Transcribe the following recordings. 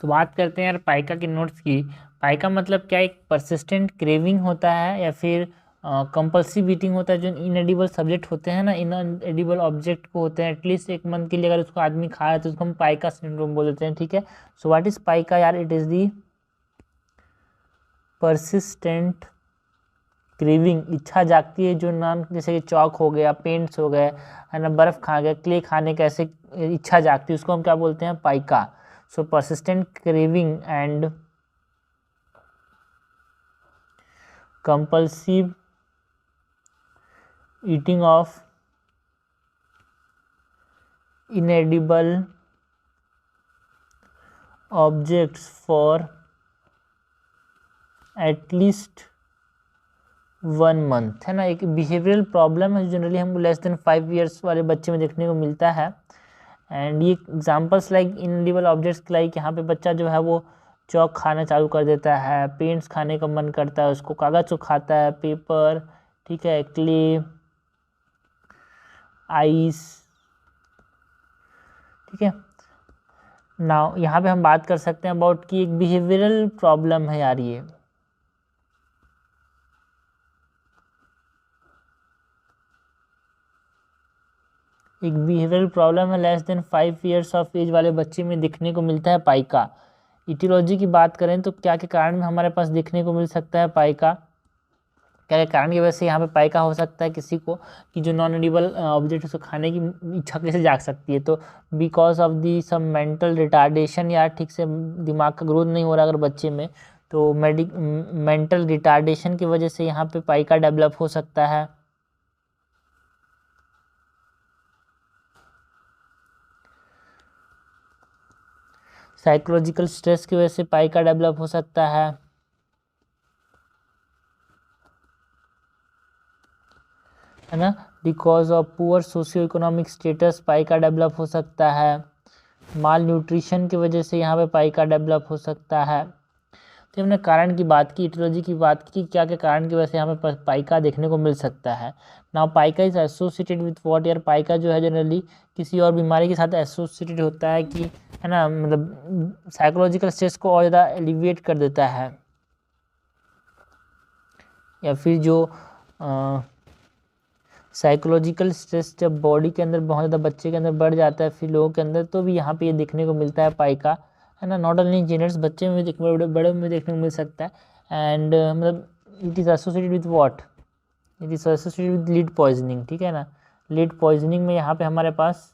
तो बात करते हैं यार पाइका के नोट्स की। पाइका मतलब क्या, एक परसिस्टेंट क्रेविंग होता है या फिर कंपल्सिव ईटिंग होता है। जो इनएडिबल सब्जेक्ट होते हैं ना, इनएडिबल ऑब्जेक्ट को होते हैं, एटलीस्ट एक मंथ के लिए अगर उसको आदमी खा रहा है तो उसको हम पाइका सिंड्रोम बोल देते हैं। ठीक है, सो व्हाट इज पाइका यार? It is the persistent craving, इच्छा जागती है जो नॉन, जैसे कि चौक हो गया, पेंट्स हो गए, है ना, बर्फ खा गया, क्ले खाने का ऐसे इच्छा जागती है, उसको हम क्या बोलते हैं? Pica. So persistent craving and compulsive eating of inedible objects for at least 1 month, है ना। एक बिहेवियरल प्रॉब्लम है, जनरली हमको लेस देन 5 ईयर्स वाले बच्चे में देखने को मिलता है। एंड ये एग्जाम्पल्स लाइक इनएडिबल ऑब्जेक्ट्स, लाइक यहाँ पे बच्चा जो है वो चौक खाना चालू कर देता है, पेंट्स खाने का मन करता है उसको, कागज़ को खाता है, पेपर, ठीक है, क्ले, आइस, ठीक है। नाउ यहाँ पे हम बात कर सकते हैं अबाउट कि एक बिहेवियरल प्रॉब्लम है यार, ये एक बिहेवियरल प्रॉब्लम है, less than 5 years of age वाले बच्चे में देखने को मिलता है पाइका। इटियोलॉजी की बात करें तो क्या के कारण में हमारे पास देखने को मिल सकता है पाइका? क्या के कारण की वजह से यहाँ पे पाइका हो सकता है किसी को, कि जो नॉन एडिबल ऑब्जेक्ट उसको खाने की इच्छा कैसे जाग सकती है? तो because of the some mental retardation, यार ठीक से दिमाग का ग्रोथ नहीं हो रहा अगर बच्चे में, तो मेंटल रिटार्डेशन की वजह से यहाँ पे पाइका डेवलप हो सकता है। साइकोलॉजिकल स्ट्रेस की वजह से पाइका डेवलप हो सकता है ना। Because of poor socio economic status pica develop हो सकता है। माल न्यूट्रिशन की वजह से यहाँ पे पाइका डेवलप हो सकता है। तो हमने कारण की बात की, इटियोलॉजी की बात की, क्या क्या कारण की वजह से यहाँ पे पाइका देखने को मिल सकता है। Now pica is associated with what यार? पाइका जो है जनरली किसी और बीमारी के साथ एसोसिएटेड होता है, कि है ना, मतलब साइकोलॉजिकल स्ट्रेस को और ज़्यादा एलिविएट कर देता है, या फिर जो साइकोलॉजिकल स्ट्रेस जब बॉडी के अंदर बहुत ज़्यादा बच्चे के अंदर बढ़ जाता है, फिर लोगों के अंदर, तो भी यहाँ पे ये देखने को मिलता है पाइका, है ना। नॉट ओनली इंजीनियर्स, बच्चे में भी, बड़े में देखने को मिल सकता है। एंड मतलब it is associated with what? It is associated with lead poisoning, ठीक है ना। लीड पॉइजनिंग में यहाँ पे हमारे पास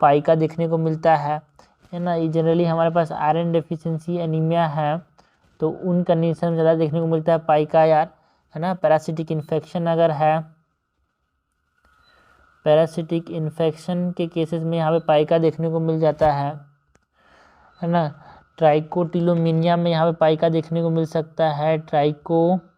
पाइका देखने को मिलता है ना। ये जनरली हमारे पास आयरन डेफिशिएंसी एनीमिया है, तो उन कंडीशन में ज़्यादा देखने को मिलता है पाइका यार, है ना। पैरासिटिक इन्फेक्शन अगर है, पैरासिटिक इन्फेक्शन के केसेस में यहाँ पे पाइका देखने को मिल जाता है ना। ट्राइकोटिलोमीनिया में यहाँ पे पाइका देखने को मिल सकता है, ट्राइकोटिलोमीनिया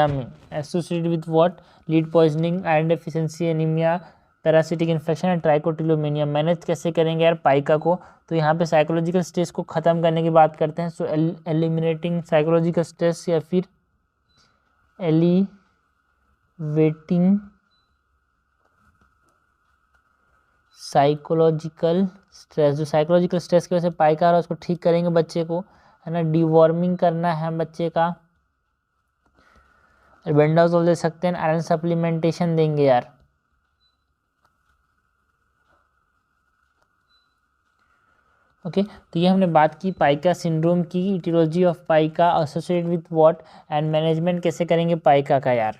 में associated with what? Lead poisoning, iron deficiency anaemia, parasitic infection and trichotillomania. Manage कैसे करेंगे यार पाइका को? तो यहाँ पे साइकोलॉजिकल स्ट्रेस को ख़त्म करने की बात करते हैं। सो एलिमिनेटिंग साइकोलॉजिकल स्ट्रेस, या फिर एलिवेटिंग साइकोलॉजिकल स्ट्रेस। जो साइकोलॉजिकल स्ट्रेस की वजह से पाइका आ रहा है उसको ठीक करेंगे बच्चे को, है ना। डिवॉर्मिंग करना है बच्चे का, एल्बेंडाजोल दे सकते हैं, आयरन सप्लीमेंटेशन देंगे यार। ओके, तो ये हमने बात की पाइका सिंड्रोम की, aetiology of pica, associated with what, and management कैसे करेंगे पाइका का यार।